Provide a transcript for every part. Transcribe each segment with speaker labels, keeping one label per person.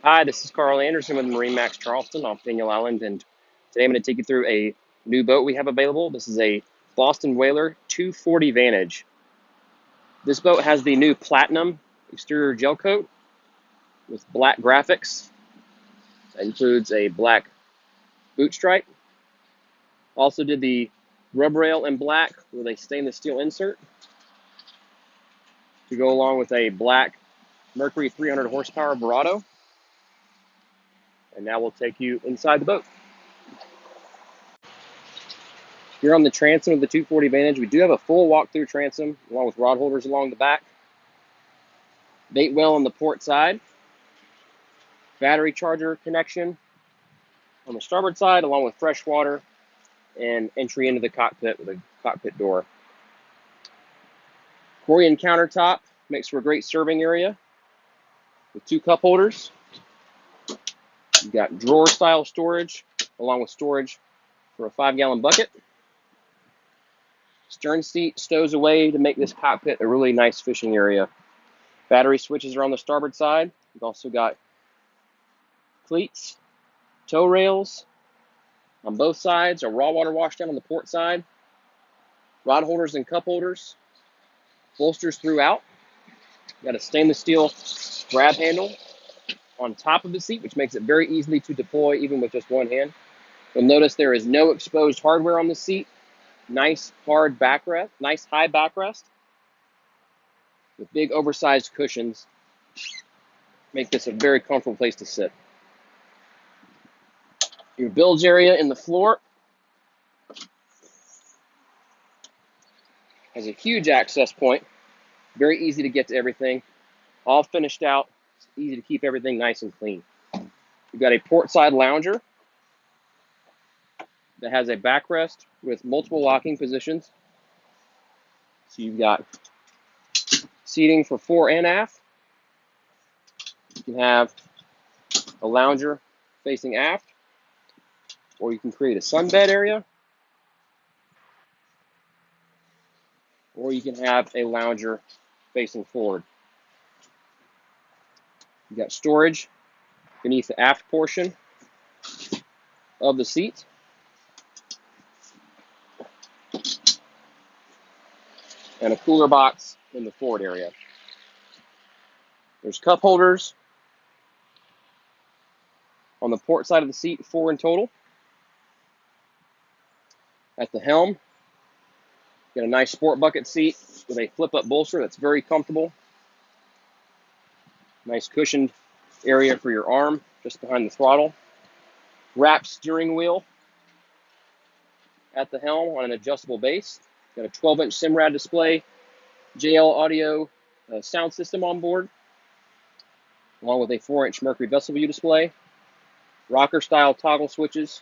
Speaker 1: Hi, this is Carl Anderson with MarineMax Charleston off Daniel Island, and today I'm going to take you through a new boat we have available. This is a Boston Whaler 240 Vantage. This boat has the new Platinum exterior gel coat with black graphics. That includes a black boot stripe. Also did the rub rail in black with a stainless steel insert to go along with a black Mercury 300 horsepower Verado. And now we'll take you inside the boat. Here on the transom of the 240 Vantage, we do have a full walk-through transom along with rod holders along the back, bait well on the port side, battery charger connection on the starboard side along with fresh water and entry into the cockpit with a cockpit door. Corian countertop makes for a great serving area with 2 cup holders. You've got drawer-style storage along with storage for a 5-gallon bucket. Stern seat stows away to make this cockpit a really nice fishing area. Battery switches are on the starboard side. You've also got cleats, tow rails on both sides, a raw water washdown on the port side, rod holders and cup holders, bolsters throughout. You've got a stainless steel grab handle on top of the seat, which makes it very easy to deploy even with just one hand. You'll notice there is no exposed hardware on the seat. Nice hard backrest, nice high backrest with big oversized cushions. Make this a very comfortable place to sit. Your bilge area in the floor has a huge access point. Very easy to get to everything. All finished out. It's easy to keep everything nice and clean. You've got a port side lounger that has a backrest with multiple locking positions. So you've got seating for fore and aft. You can have a lounger facing aft, or you can create a sunbed area, or you can have a lounger facing forward. You've got storage beneath the aft portion of the seat. And a cooler box in the forward area. There's cup holders on the port side of the seat, 4 in total. At the helm, got a nice sport bucket seat with a flip-up bolster that's very comfortable. Nice cushioned area for your arm just behind the throttle. Wrapped steering wheel at the helm on an adjustable base. Got a 12-inch Simrad display, JL audio sound system on board, along with a 4-inch Mercury vessel view display. Rocker style toggle switches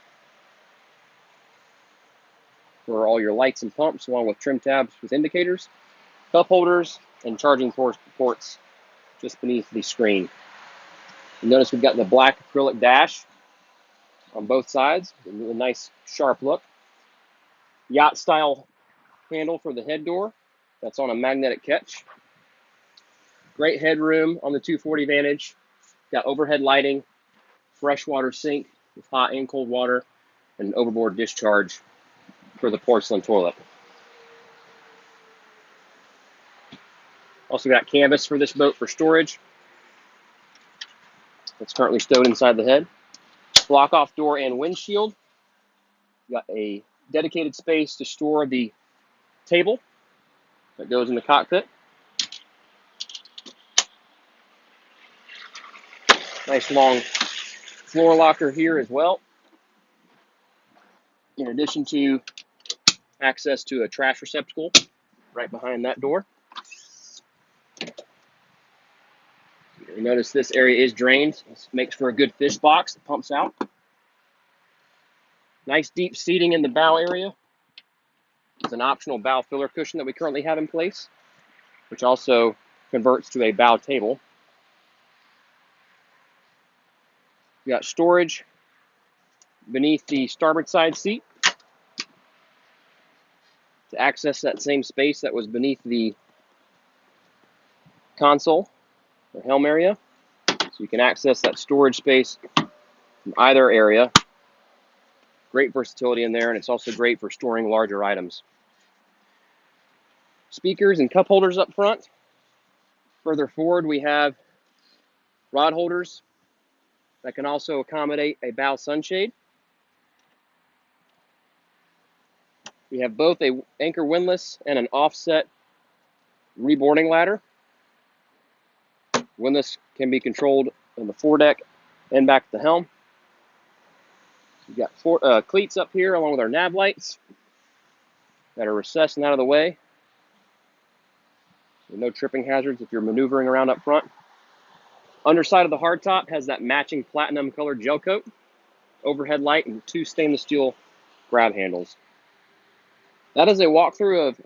Speaker 1: for all your lights and pumps, along with trim tabs with indicators, cup holders, and charging ports just beneath the screen. You notice we've got the black acrylic dash on both sides, a really nice sharp look. Yacht style handle for the head door that's on a magnetic catch. Great headroom on the 240 Vantage. Got overhead lighting, freshwater sink with hot and cold water, and an overboard discharge for the porcelain toilet. Also got canvas for this boat for storage. It's currently stowed inside the head. Block off door and windshield. Got a dedicated space to store the table that goes in the cockpit. Nice long floor locker here as well. In addition to access to a trash receptacle right behind that door. You notice this area is drained. This makes for a good fish box that pumps out. Nice deep seating in the bow area. It's an optional bow filler cushion that we currently have in place, which also converts to a bow table. We got storage beneath the starboard side seat to access that same space that was beneath the console or helm area. So you can access that storage space from either area. Great versatility in there, and it's also great for storing larger items. Speakers and cup holders up front. Further forward, we have rod holders that can also accommodate a bow sunshade. We have both a anchor windlass and an offset reboarding ladder. Windlass can be controlled on the foredeck and back at the helm. We've got cleats up here along with our nav lights that are recessed and out of the way. So no tripping hazards if you're maneuvering around up front. Underside of the hardtop has that matching platinum colored gel coat, overhead light, and 2 stainless steel grab handles. That is a walkthrough of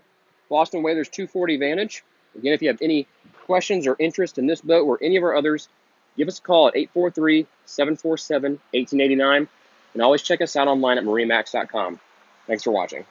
Speaker 1: Boston Whalers 240 Vantage. Again, if you have any questions or interest in this boat or any of our others, give us a call at 843-747-1889, and always check us out online at MarineMax.com. Thanks for watching.